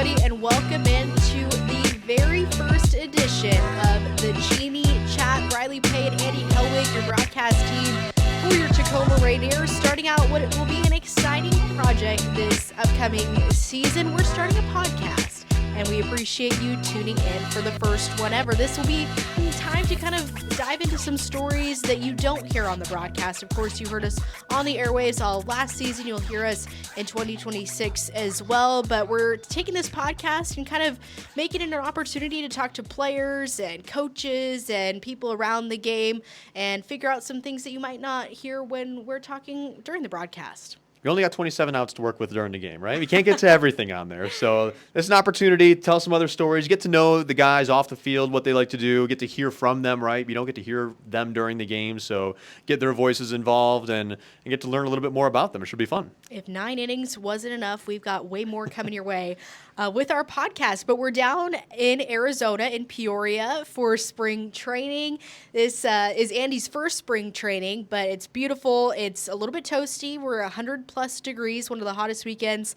everybody, and welcome in to the very first edition of the Cheney Chat. Rylee Pay and Andy Helwig, your broadcast team for your Tacoma Rainiers, starting out what will be an exciting project this upcoming season. We're starting a podcast, and we appreciate you tuning in for the first one ever. This will be time to kind of dive into some stories that you don't hear on the broadcast. Of course, you heard us on the airwaves all last season. You'll hear us in 2026 as well. But we're taking this podcast and kind of making it an opportunity to talk to players and coaches and people around the game and figure out some things that you might not hear when we're talking during the broadcast. You only got 27 outs to work with during the game, right? You can't get to everything on there. So it's an opportunity to tell some other stories, get to know the guys off the field, what they like to do, get to hear from them, right? You don't get to hear them during the game, so get their voices involved and get to learn a little bit more about them. It should be fun. If 9 innings wasn't enough, we've got way more coming your way with our podcast. But we're down in Arizona, in Peoria, for spring training. This is Andy's first spring training, but it's beautiful. It's a little bit toasty. We're 100+ degrees, one of the hottest weekends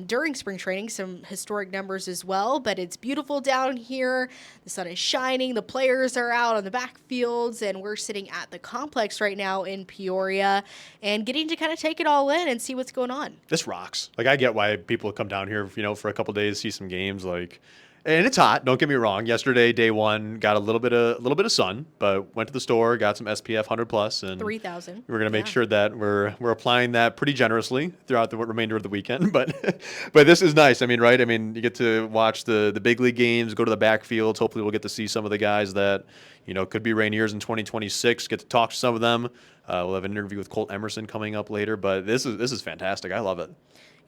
during spring training. Some historic numbers as well, but it's beautiful down here. The sun is shining. The players are out on the backfields, and we're sitting at the complex right now in Peoria and getting to kind of take it all in and see what's going on. This rocks. Like, I get why people come down here, for a couple days, see some games. Like, and it's hot. Don't get me wrong. Yesterday, day one, got a little bit of sun, but went to the store, got some SPF 100+, and 3,000. We're gonna make sure that we're applying that pretty generously throughout the remainder of the weekend. But this is nice. I mean, right? I mean, you get to watch the big league games, go to the backfields. Hopefully, we'll get to see some of the guys that could be Rainiers in 2026. Get to talk to some of them. We'll have an interview with Colt Emerson coming up later. But this is fantastic. I love it.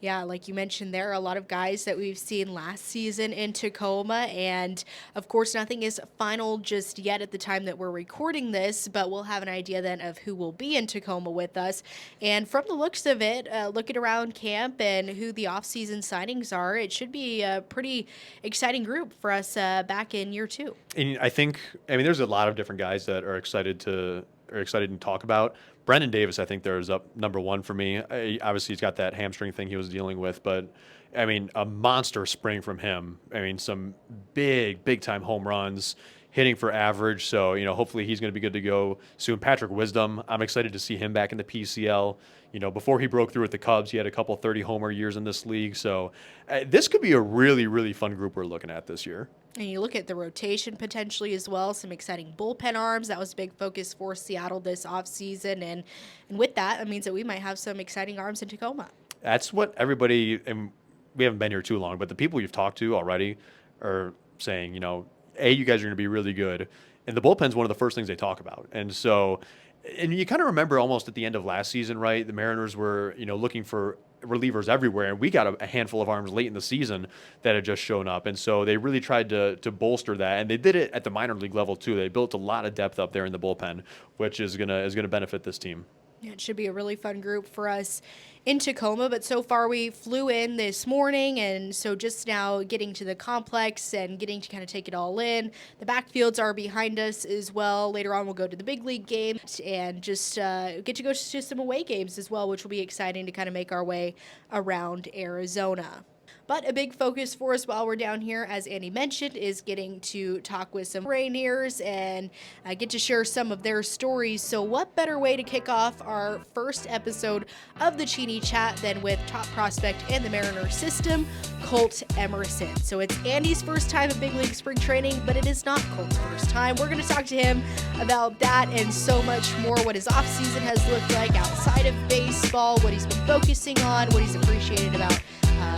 Yeah, like you mentioned, there are a lot of guys that we've seen last season in Tacoma, and of course nothing is final just yet at the time that we're recording this, but we'll have an idea then of who will be in Tacoma with us. And from the looks of it, looking around camp and who the off-season signings are, it should be a pretty exciting group for us back in year two. And I think, there's a lot of different guys that are excited to talk about. Brendan Davis, I think there's up number one for me. Obviously, he's got that hamstring thing he was dealing with, but a monster spring from him. Some big time home runs, hitting for average. So, hopefully he's going to be good to go soon. Patrick Wisdom, I'm excited to see him back in the PCL. Before he broke through with the Cubs, he had a couple 30-homer years in this league. So this could be a really, really fun group we're looking at this year. And you look at the rotation potentially as well, some exciting bullpen arms. That was a big focus for Seattle this offseason. And with that means that we might have some exciting arms in Tacoma. That's what everybody, and we haven't been here too long, but the people you've talked to already are saying, you guys are going to be really good. And the bullpen's one of the first things they talk about. And so, and you kind of remember almost at the end of last season, right? The Mariners were, looking for relievers everywhere, and we got a handful of arms late in the season that had just shown up, and so they really tried to bolster that, and they did it at the minor league level too. They built a lot of depth up there in the bullpen, which is gonna benefit this team. Yeah, it should be a really fun group for us in Tacoma, but so far we flew in this morning, and so just now getting to the complex and getting to kind of take it all in. The backfields are behind us as well. Later on we'll go to the big league games and just get to go to some away games as well, which will be exciting to kind of make our way around Arizona. But a big focus for us while we're down here, as Andy mentioned, is getting to talk with some Rainiers and get to share some of their stories. So what better way to kick off our first episode of the Cheney Chat than with top prospect in the Mariners system, Colt Emerson. So it's Andy's first time at big league spring training, but it is not Colt's first time. We're going to talk to him about that and so much more, what his offseason has looked like outside of baseball, what he's been focusing on, what he's appreciated about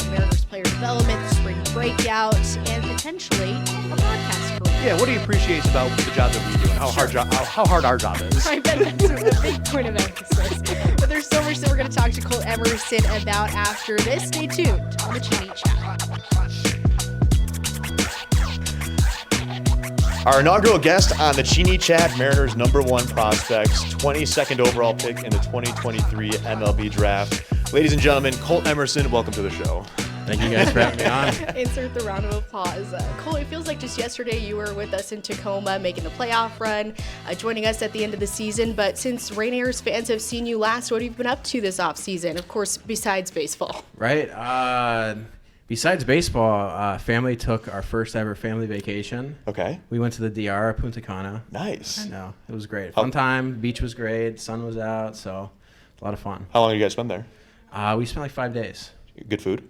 Mariners player development, spring breakout, and potentially a podcast career. Yeah, what he appreciates about the job that we do and how hard our job is. I bet that's a big point of emphasis. But there's so much that we're going to talk to Colt Emerson about after this. Stay tuned on the Cheney Chat. Our inaugural guest on the Cheney Chat, Mariners #1 prospects, 22nd overall pick in the 2023 MLB draft. Ladies and gentlemen, Colt Emerson, welcome to the show. Thank you guys for having me on. Insert the round of applause. Colt, it feels like just yesterday you were with us in Tacoma making the playoff run, joining us at the end of the season. But since Rainiers fans have seen you last, what have you been up to this offseason? Of course, besides baseball. Right. Besides baseball, family took our first ever family vacation. Okay. We went to the DR, Punta Cana. Nice. I know. It was great. Fun time. Beach was great. Sun was out. So a lot of fun. How long did you guys spend there? We spent like 5 days. Good food?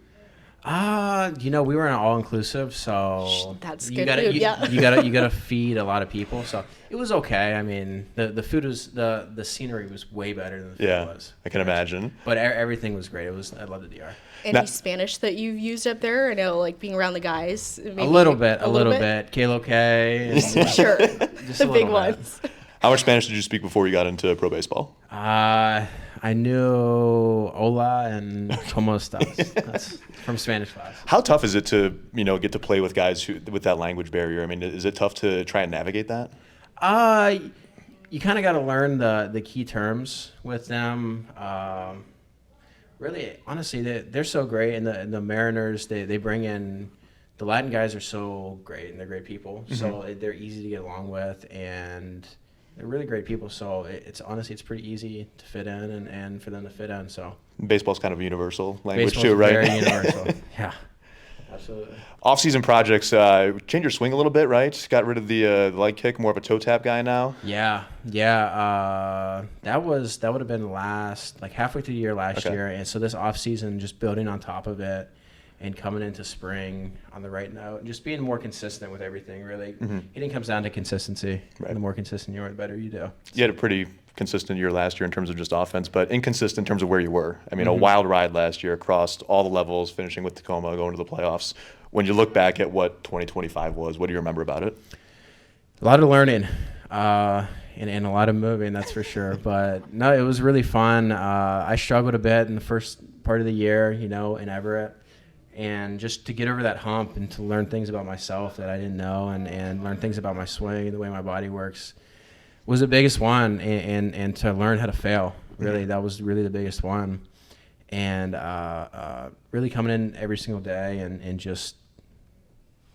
We were in an all-inclusive, so That's you good gotta, food, you, yeah. you gotta feed a lot of people, so it was okay. I mean, the food was the scenery was way better than the food was. I can imagine. But everything was great. I love the DR. Any Spanish that you've used up there? I know, like being around the guys. Maybe A little bit. Kalo K. Sure. Just The a big little bit. ones. How much Spanish did you speak before you got into pro baseball? I knew hola and como estás. That's from Spanish class. How tough is it to, get to play with guys with that language barrier? I mean, is it tough to try and navigate that? You kind of got to learn the key terms with them. Really, honestly, they're so great, and the Mariners they bring in the Latin guys are so great, and they're great people. Mm-hmm. So they're easy to get along with, and they're really great people. So it's pretty easy to fit in and for them to fit in. So baseball's kind of a universal language baseball's too, right? Very universal. Yeah. Absolutely. Off-season projects, change your swing a little bit, right? Got rid of the leg kick, more of a toe tap guy now. Yeah. That would have been halfway through the year last year, and so this off-season, just building on top of it, and coming into spring on the right note, just being more consistent with everything. Really, It comes down to consistency. Right. The more consistent you are, the better you do. You had a pretty consistent year last year in terms of just offense, but inconsistent in terms of where you were. I mean, a wild ride last year across all the levels, finishing with Tacoma, going to the playoffs. When you look back at what 2025 was, what do you remember about it? A lot of learning and a lot of moving, that's for sure. But no, it was really fun. I struggled a bit in the first part of the year, in Everett. And just to get over that hump and to learn things about myself that I didn't know and learn things about my swing, the way my body works, was the biggest one. And to learn how to fail, really, that was really the biggest one. And really coming in every single day and just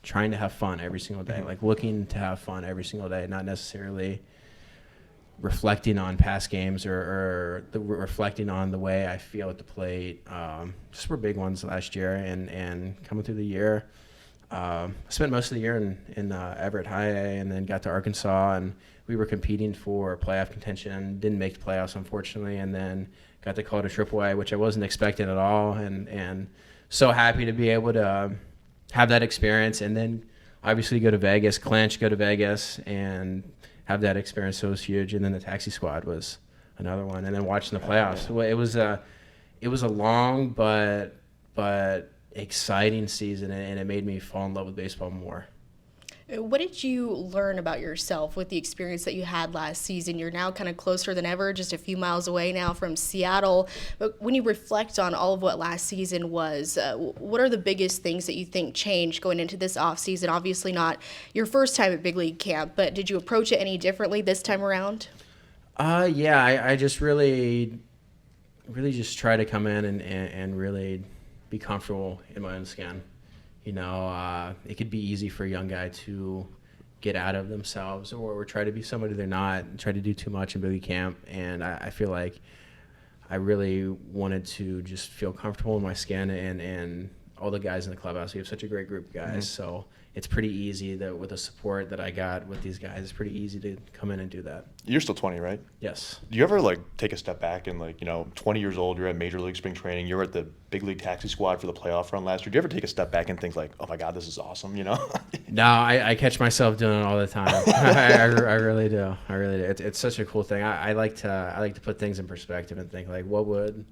trying to have fun every single day, like looking to have fun every single day, not necessarily reflecting on past games or reflecting on the way I feel at the plate. Just were big ones last year, and coming through the year, I spent most of the year in Everett High A, and then got to Arkansas, and we were competing for playoff contention. Didn't make the playoffs, unfortunately, and then got to call to AAA, which I wasn't expecting at all, and so happy to be able to have that experience, and then obviously go to Vegas, go to Vegas, and have that experience. So it was huge. And then the taxi squad was another one, and then watching the playoffs. Well, it was a long but exciting season, and it made me fall in love with baseball more. What did you learn about yourself with the experience that you had last season? You're now kind of closer than ever, just a few miles away now from Seattle. But when you reflect on all of what last season was, what are the biggest things that you think changed going into this offseason? Obviously not your first time at big league camp, but did you approach it any differently this time around? I just really just try to come in and really be comfortable in my own skin. It could be easy for a young guy to get out of themselves or try to be somebody they're not, try to do too much in big league camp. And I feel like I really wanted to just feel comfortable in my skin and all the guys in the clubhouse. We have such a great group of guys, so it's pretty easy that with the support that I got with these guys, it's pretty easy to come in and do that. You're still 20, right? Yes. Do you ever take a step back and 20 years old, you're at Major League Spring Training, you're at the big league taxi squad for the playoff run last year. Do you ever take a step back and think oh my God, this is awesome, No, I catch myself doing it all the time. I really do. It's such a cool thing. I like to put things in perspective and think what would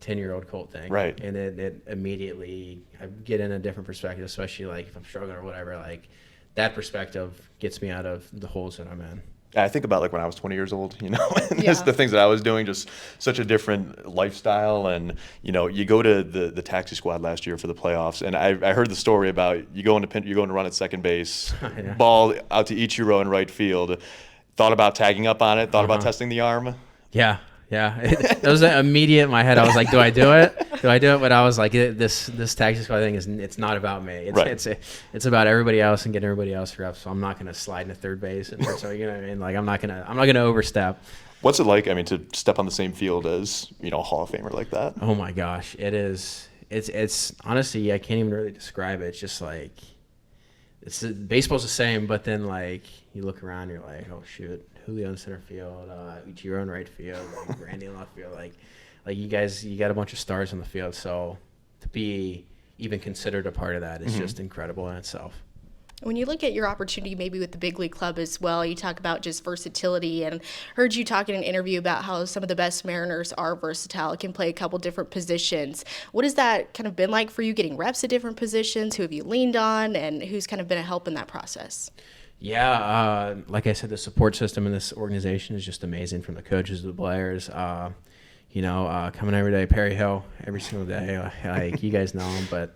10-year-old Colt thing, right? And it immediately I get in a different perspective, especially if I'm struggling or whatever. That perspective gets me out of the holes that I'm in. I think about when I was 20 years old, and the things that I was doing, just such a different lifestyle. And you go to the taxi squad last year for the playoffs, and I heard the story about you're going to run at second base, Yeah. Ball out to Ichiro in right field. Thought about tagging up on it. Thought about testing the arm. Yeah. That was immediate in my head. I was like, do I do it? But I was like, this taxi squad thing it's not about me. It's about everybody else and getting everybody else reps. So I'm not going to slide into third base. And so what I mean? I'm not going to overstep. What's it like? I mean, to step on the same field as a Hall of Famer like that? Oh my gosh, it is it's honestly, I can't even really describe it. It's just like baseball's the same, but then like you look around, you're like, oh shoot, Julio in center field, Ichiro in right field, like Randy in left field, like you guys, you got a bunch of stars on the field. So to be even considered a part of that is just incredible in itself. When you look at your opportunity maybe with the big league club as well, you talk about just versatility, and heard you talk in an interview about how some of the best Mariners are versatile, can play a couple different positions. What has that kind of been like for you, getting reps at different positions? Who have you leaned on, and who's kind of been a help in that process? Yeah, like I said, the support system in this organization is just amazing, from the coaches to the players. Coming every day, Perry Hill, every single day. Like you guys know him, but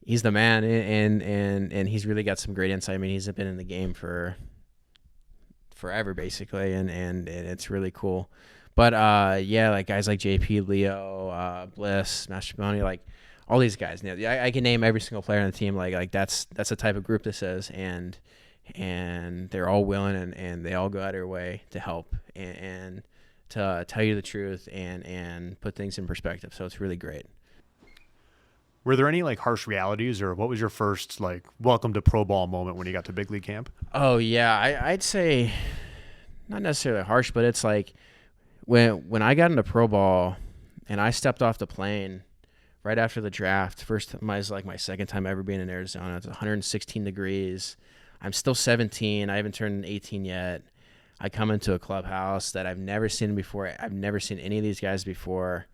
he's the man, and he's really got some great insight. I mean, he's been in the game for forever, basically, and it's really cool. But like guys like JP, Leo, Bliss, Mastrobuoni, like all these guys. I can name every single player on the team. Like that's the type of group this is, and they're all willing, and they all go out of their way to help and to tell you the truth and put things in perspective. So it's really great. Were there any like harsh realities, or what was your first like welcome to pro ball moment when you got to big league camp? Oh yeah, I'd say not necessarily harsh, but it's like when I got into pro ball and I stepped off the plane right after the draft. Was like my second time ever being in Arizona. It's 116 degrees. I'm still 17. I haven't turned 18 yet. I come into a clubhouse that I've never seen before. I've never seen any of these guys before.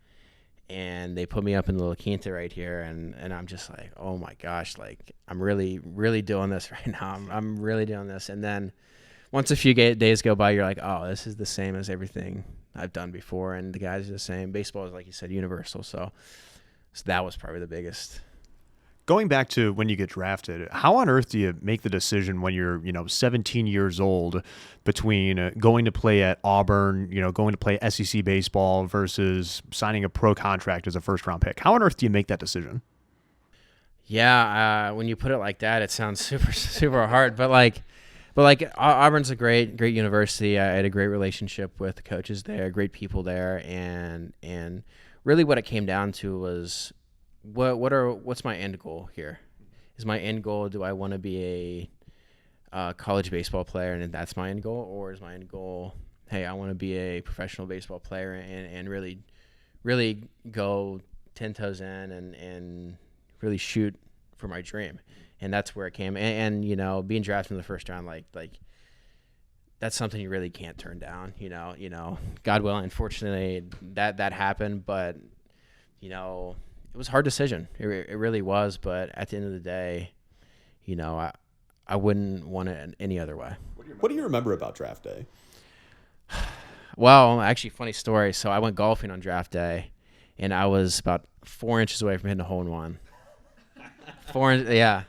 And they put me up in the La Quinta right here, and I'm just like, oh my gosh, like I'm really, really doing this right now. I'm really doing this. And then once a few days go by, you're like, oh, this is the same as everything I've done before, and the guys are the same. Baseball is, like you said, universal. So that was probably the biggest. Going back to when you get drafted, how on earth do you make the decision when you're, 17 years old between going to play at Auburn, going to play SEC baseball versus signing a pro contract as a first-round pick? How on earth do you make that decision? Yeah, when you put it like that, it sounds super, super hard. But Auburn's a great university. I had a great relationship with the coaches there, great people there, and really what it came down to was, what's my end goal here? Is my end goal, do I want to be a college baseball player and that's my end goal, or is my end goal, hey, I want to be a professional baseball player and really, really go 10 toes in and really shoot for my dream? And that's where it came. And being drafted in the first round, like that's something you really can't turn down. God willing, unfortunately, that happened, but it was a hard decision. It really was. But at the end of the day, I wouldn't want it any other way. What do you remember about draft day? Well, actually, funny story. So I went golfing on draft day, and I was about 4 inches away from hitting a hole in one. Yeah.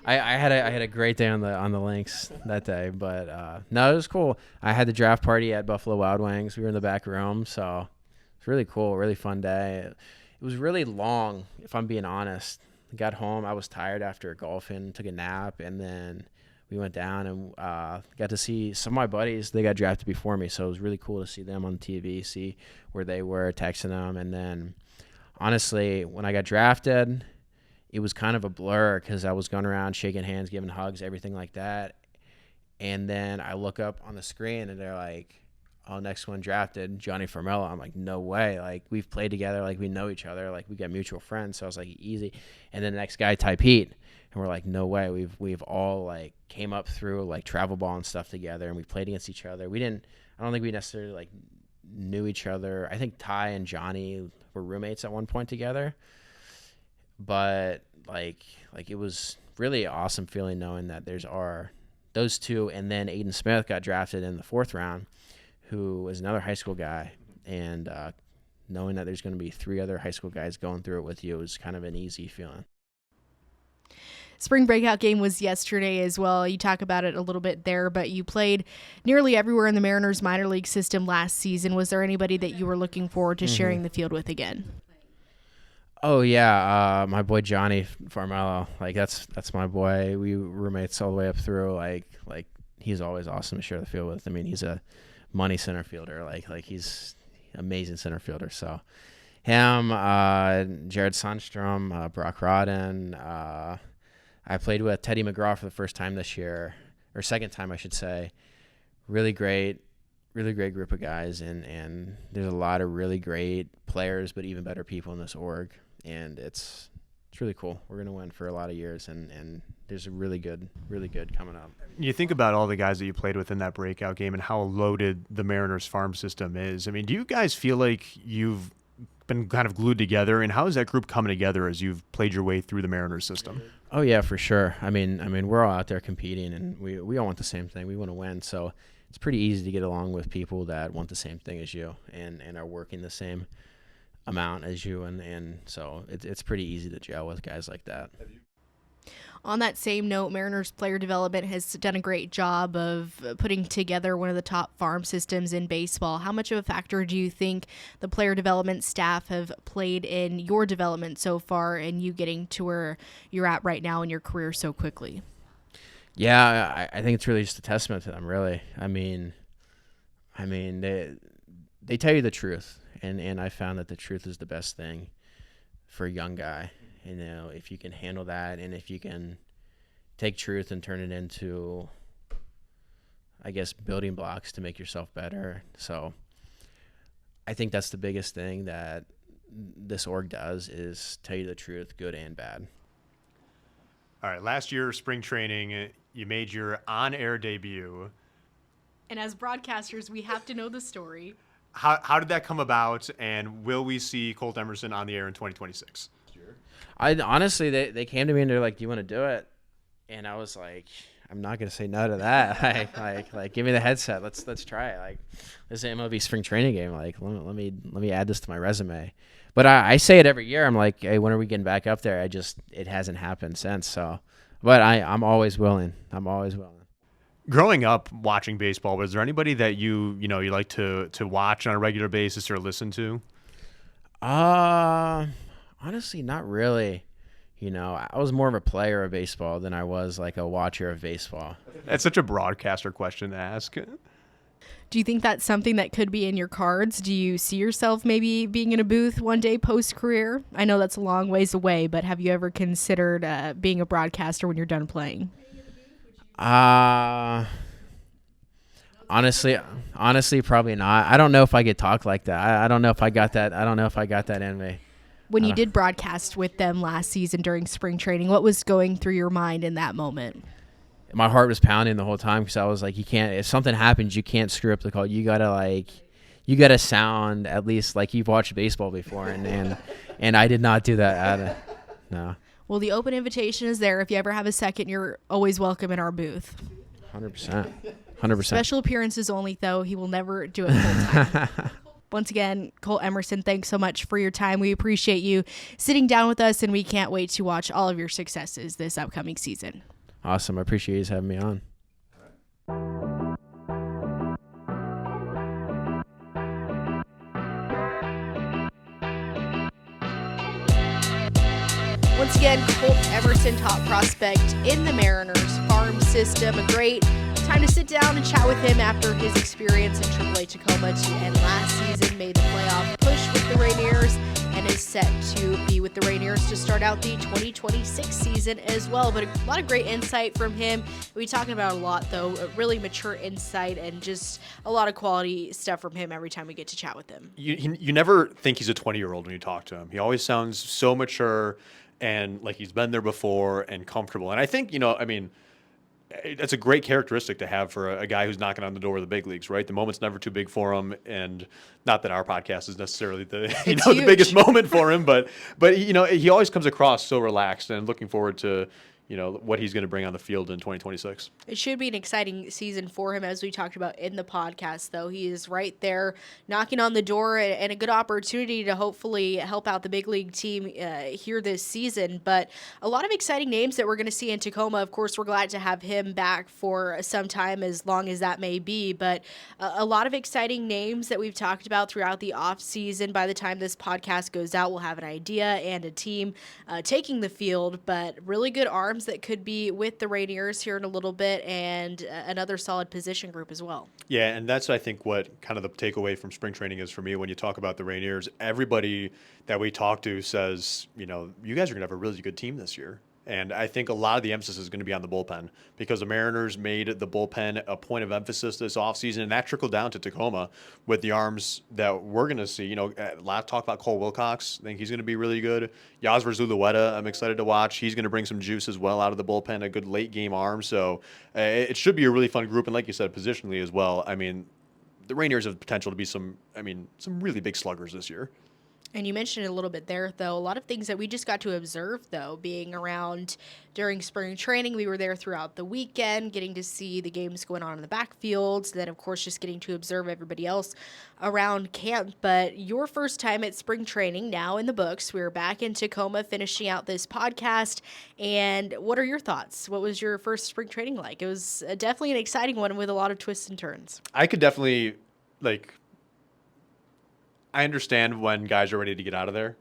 I had a great day on the links that day, but no, it was cool. I had the draft party at Buffalo Wild Wings. We were in the back room, so it's really cool, really fun day. It was really long, if I'm being honest. I got home, I was tired after golfing, took a nap, and then we went down and got to see some of my buddies. They got drafted before me, so it was really cool to see them on TV, see where they were, texting them. And then, honestly, when I got drafted, it was kind of a blur because I was going around shaking hands, giving hugs, everything like that. And then I look up on the screen, and they're like, oh, next one drafted, Johnny Formello. I'm like, no way. Like, we've played together. Like, we know each other. Like, we got mutual friends. So I was like, easy. And then the next guy, Ty Pete. And we're like, no way. We've all, like, came up through, like, travel ball and stuff together, and we played against each other. I don't think we necessarily, like, knew each other. I think Ty and Johnny were roommates at one point together. But, like it was really awesome feeling knowing that those two. And then Aiden Smith got drafted in the 4th round, who was another high school guy, and knowing that there's going to be 3 other high school guys going through it with you was kind of an easy feeling. Spring breakout game was yesterday as well. You talk about it a little bit there, but you played nearly everywhere in the Mariners minor league system last season. Was there anybody that you were looking forward to sharing the field with again? Oh yeah, my boy Johnny Formello. Like that's my boy. We were roommates all the way up through. Like he's always awesome to share the field with. I mean, he's a money center fielder. Like he's amazing center fielder. So, Him, Jared Sundstrom, Brock Rodden. I played with Teddy McGraw for the first time this year, or second time, I should say. Really great group of guys, and there's a lot of really great players, but even better people in this org, and it's really cool. We're going to win for a lot of years, and there's a really good coming up. You think about all the guys that you played with in that breakout game and how loaded the Mariners farm system is. I mean, do you guys feel like you've been kind of glued together, and how is that group coming together as you've played your way through the Mariners system? Oh yeah, for sure. I mean, we're all out there competing, and we all want the same thing. We want to win, so it's pretty easy to get along with people that want the same thing as you and are working the same amount as you, and so it's pretty easy to gel with guys like that. On that same note, Mariners player development has done a great job of putting together one of the top farm systems in baseball. How much of a factor do you think the player development staff have played in your development so far and you getting to where you're at right now in your career so quickly? Yeah, I think it's really just a testament to them, really. I mean, they tell you the truth, and I found that the truth is the best thing for a young guy. You know, if you can handle that, and if you can take truth and turn it into, I guess, building blocks to make yourself better. So I think that's the biggest thing that this org does, is tell you the truth, good and bad. All right, last year, spring training, you made your on-air debut. And as broadcasters, we have to know the story. How did that come about, and will we see Colt Emerson on the air in 2026? Honestly, they came to me and they're like, "Do you want to do it?" And I was like, "I'm not gonna say no to that. like, give me the headset. Let's try it. Like, this is an MLB spring training game. Like, let me add this to my resume." But I say it every year. I'm like, "Hey, when are we getting back up there?" It hasn't happened since. So, but I'm always willing. Growing up watching baseball, was there anybody that you like to watch on a regular basis or listen to? Honestly, not really. You know, I was more of a player of baseball than I was like a watcher of baseball. That's such a broadcaster question to ask. Do you think that's something that could be in your cards? Do you see yourself maybe being in a booth one day post-career? I know that's a long ways away, but have you ever considered being a broadcaster when you're done playing? Honestly, probably not. I don't know if I could talk like that. I don't know if I got that. In me. When you did broadcast with them last season during spring training, what was going through your mind in that moment? My heart was pounding the whole time because I was like, you can't. If something happens, you can't screw up the call. You gotta sound at least like you've watched baseball before, and I did not do that. No. Well, the open invitation is there. If you ever have a second, you're always welcome in our booth. 100%. Special appearances only, though. He will never do it full time. Once again, Colt Emerson, thanks so much for your time. We appreciate you sitting down with us, and we can't wait to watch all of your successes this upcoming season. Awesome. I appreciate you having me on. Once again, Colt Emerson, top prospect in the Mariners farm system. A great time to sit down and chat with him after his experience in AAA Tacoma to end last season, made the playoff push with the Rainiers, and is set to be with the Rainiers to start out the 2026 season as well. But a lot of great insight from him. We talking about a lot, though, a really mature insight and just a lot of quality stuff from him every time we get to chat with him. You never think he's a 20-year-old when you talk to him. He always sounds so mature and like he's been there before and comfortable. And I think, that's a great characteristic to have for a guy who's knocking on the door of the big leagues, right? The moment's never too big for him, and not that our podcast is necessarily the the biggest moment for him, but he always comes across so relaxed, and looking forward to what he's going to bring on the field in 2026. It should be an exciting season for him, as we talked about in the podcast, though. He is right there knocking on the door, and a good opportunity to hopefully help out the big league team here this season. But a lot of exciting names that we're going to see in Tacoma. Of course, we're glad to have him back for some time, as long as that may be. But a lot of exciting names that we've talked about throughout the offseason. By the time this podcast goes out, we'll have an idea and a team taking the field, but really good arms arms that could be with the Rainiers here in a little bit, and another solid position group as well. Yeah, and that's, I think, what kind of the takeaway from spring training is for me when you talk about the Rainiers. Everybody that we talk to says, you guys are going to have a really good team this year. And I think a lot of the emphasis is going to be on the bullpen because the Mariners made the bullpen a point of emphasis this offseason, and that trickled down to Tacoma with the arms that we're going to see. A lot of talk about Cole Wilcox. I think he's going to be really good. Yasver Zulueta, I'm excited to watch. He's going to bring some juice as well out of the bullpen, a good late-game arm. So it should be a really fun group, and like you said, positionally as well. I mean, the Rainiers have potential to be some really big sluggers this year. And you mentioned it a little bit there, though. A lot of things that we just got to observe, though, being around during spring training. We were there throughout the weekend, getting to see the games going on in the backfields. Then, of course, just getting to observe everybody else around camp. But your first time at spring training now in the books. We're back in Tacoma finishing out this podcast. And what are your thoughts? What was your first spring training like? It was definitely an exciting one with a lot of twists and turns. I could definitely, I understand when guys are ready to get out of there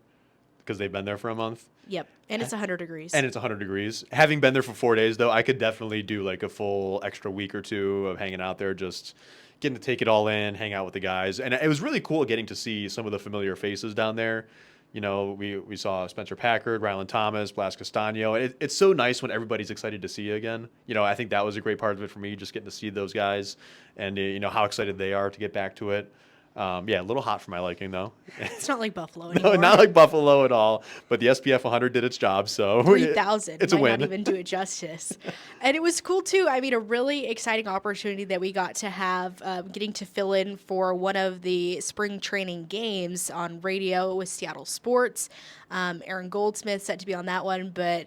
because they've been there for a month. Yep. And it's 100 degrees. And it's 100 degrees. Having been there for 4 days, though, I could definitely do a full extra week or two of hanging out there, just getting to take it all in, hang out with the guys. And it was really cool getting to see some of the familiar faces down there. We saw Spencer Packard, Rylan Thomas, Blas Castano. It's so nice when everybody's excited to see you again. I think that was a great part of it for me, just getting to see those guys and, how excited they are to get back to it. A little hot for my liking, though. It's not like Buffalo anymore. No, not like Buffalo at all. But the SPF 100 did its job, so 3,000. It's a win. Not even do it justice. And it was cool too. I mean, a really exciting opportunity that we got to have, getting to fill in for one of the spring training games on radio with Seattle Sports. Aaron Goldsmith set to be on that one, but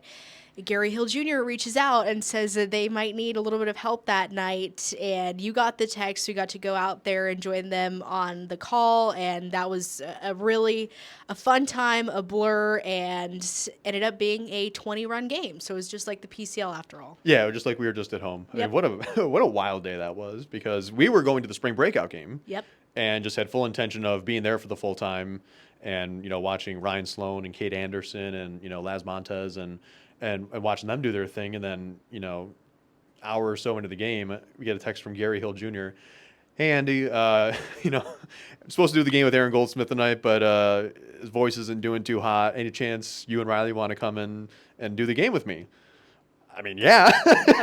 Gary Hill Jr. reaches out and says that they might need a little bit of help that night, and you got the text. We got to go out there and join them on the call, and that was a really fun time, a blur, and ended up being a 20-run game. So it was just like the PCL after all. Yeah, just like we were just at home. Yep. I mean, what a wild day that was, because we were going to the spring breakout game. Yep. And just had full intention of being there for the full time, and watching Ryan Sloan and Kate Anderson and Laz Montez and watching them do their thing. And then, hour or so into the game, we get a text from Gary Hill Jr. Hey, Andy, I'm supposed to do the game with Aaron Goldsmith tonight, but his voice isn't doing too hot. Any chance you and Rylee want to come in and do the game with me? I mean, yeah.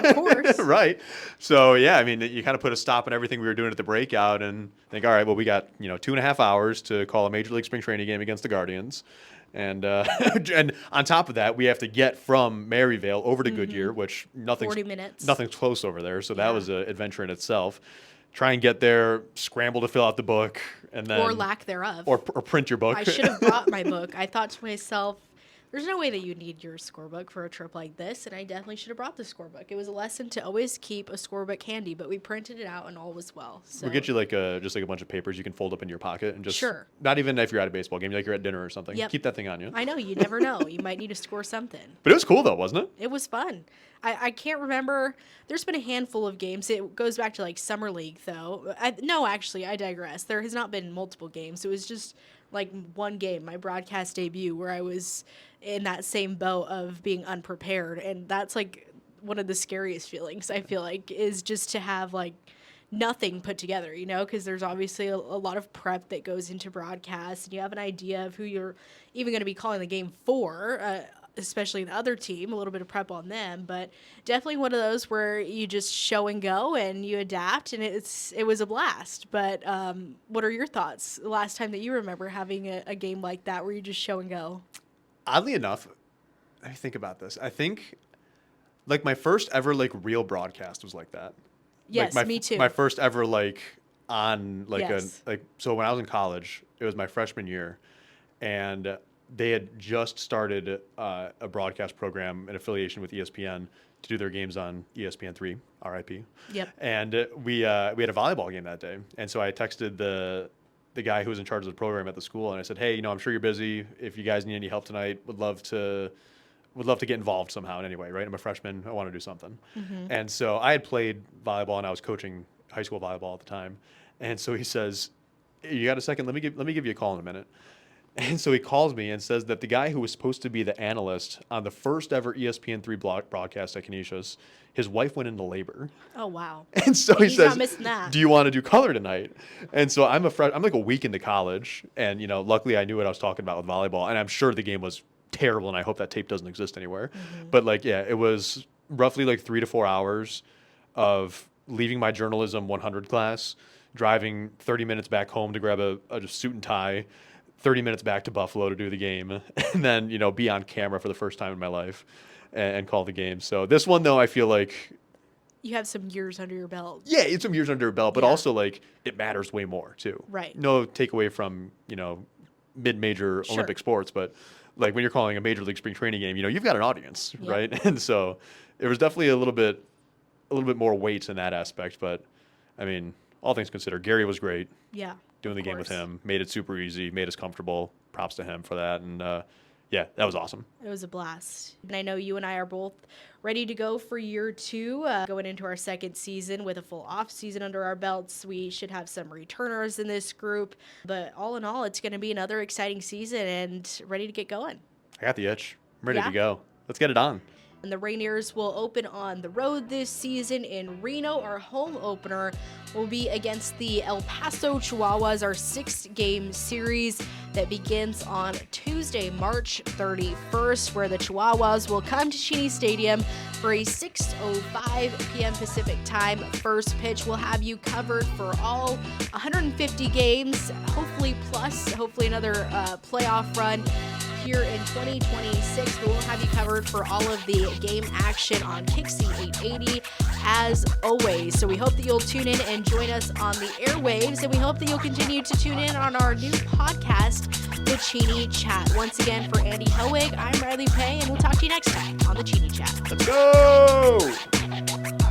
Of course. Right. So, yeah, I mean, you kind of put a stop on everything we were doing at the breakout and think, all right, well, we got, 2.5 hours to call a Major League Spring Training game against the Guardians. And and on top of that, we have to get from Maryvale over to Goodyear, which 40 minutes. Nothing's close over there. So that was an adventure in itself. Try and get there, scramble to fill out the book, and then or lack thereof. Or print your book. I should have brought my book. I thought to myself, there's no way that you need your scorebook for a trip like this, and I definitely should have brought the scorebook. It was a lesson to always keep a scorebook handy, but we printed it out and all was well. So. We'll get you just a bunch of papers you can fold up in your pocket and just sure. Not even if you're at a baseball game, like you're at dinner or something. Yep. Keep that thing on you. I know, you never know. You might need to score something. But it was cool though, wasn't it? It was fun. I can't remember. There's been a handful of games. It goes back to like Summer League though. No, actually, I digress. There has not been multiple games. It was just like one game, my broadcast debut, where I was in that same boat of being unprepared. And that's like one of the scariest feelings, I feel like, is just to have like nothing put together, because there's obviously a lot of prep that goes into broadcast, and you have an idea of who you're even going to be calling the game for, especially the other team, a little bit of prep on them, but definitely one of those where you just show and go and you adapt, and it was a blast. But what are your thoughts the last time that you remember having a game like that where you just show and go? Oddly enough, let me think about this. I think like my first ever like real broadcast was like that. Yes, like me too. My first ever like on like yes. so when I was in college, it was my freshman year, and they had just started a broadcast program in affiliation with ESPN to do their games on ESPN3, RIP. Yep. And we had a volleyball game that day, and so I texted the guy who was in charge of the program at the school, and I said, hey, I'm sure you're busy. If you guys need any help tonight, would love to get involved somehow in any way, right? I'm a freshman. I want to do something. Mm-hmm. And so I had played volleyball, and I was coaching high school volleyball at the time. And so he says, you got a second? Let me give you a call in a minute. And so he calls me and says that the guy who was supposed to be the analyst on the first ever ESPN3 broadcast at Canisius, his wife went into labor. Oh, wow. And so he He's not says, missing that. "Do you want to do color tonight?" And so I'm like a week into college, and luckily I knew what I was talking about with volleyball, and I'm sure the game was terrible, and I hope that tape doesn't exist anywhere. But like, yeah, it was roughly like 3 to 4 hours of leaving my journalism 100 class, driving 30 minutes back home to grab a suit and tie, 30 minutes back to Buffalo to do the game, and then, be on camera for the first time in my life and call the game. So this one, though, I feel like, You have some years under your belt. yeah, it's some years under your belt, but Yeah. also, like, it matters way more, too. Right. No takeaway from, mid-major Sure. Olympic sports, but, like, when you're calling a major league spring training game, you've got an audience, Yeah. right? And so it was definitely a little bit more weight in that aspect, but, I mean, all things considered, Gary was great. Yeah. Doing the of game with course. him, made it super easy, made us comfortable. Props to him for that. And yeah, that was awesome. It was a blast. And I know you and I are both ready to go for year 2, going into our second season with a full off season under our belts. We should have some returners in this group. But all in all, it's going to be another exciting season and ready to get going. I got the itch. I'm ready Yeah? to go. Let's get it on. And the Rainiers will open on the road this season in Reno. Our home opener will be against the El Paso Chihuahuas, our 6-game series that begins on Tuesday, March 31st, where the Chihuahuas will come to Cheney Stadium for a 6:05 p.m. Pacific time first pitch. We'll have you covered for all 150 games, hopefully another playoff run here in 2026. We'll have you covered for all of the game action on Kixie 880 as always. So we hope that you'll tune in and join us on the airwaves, and we hope that you'll continue to tune in on our new podcast, The Cheney Chat. Once again, for Andy Helwig, I'm Rylee Pay, and we'll talk to you next time on The Cheney Chat. Let's go!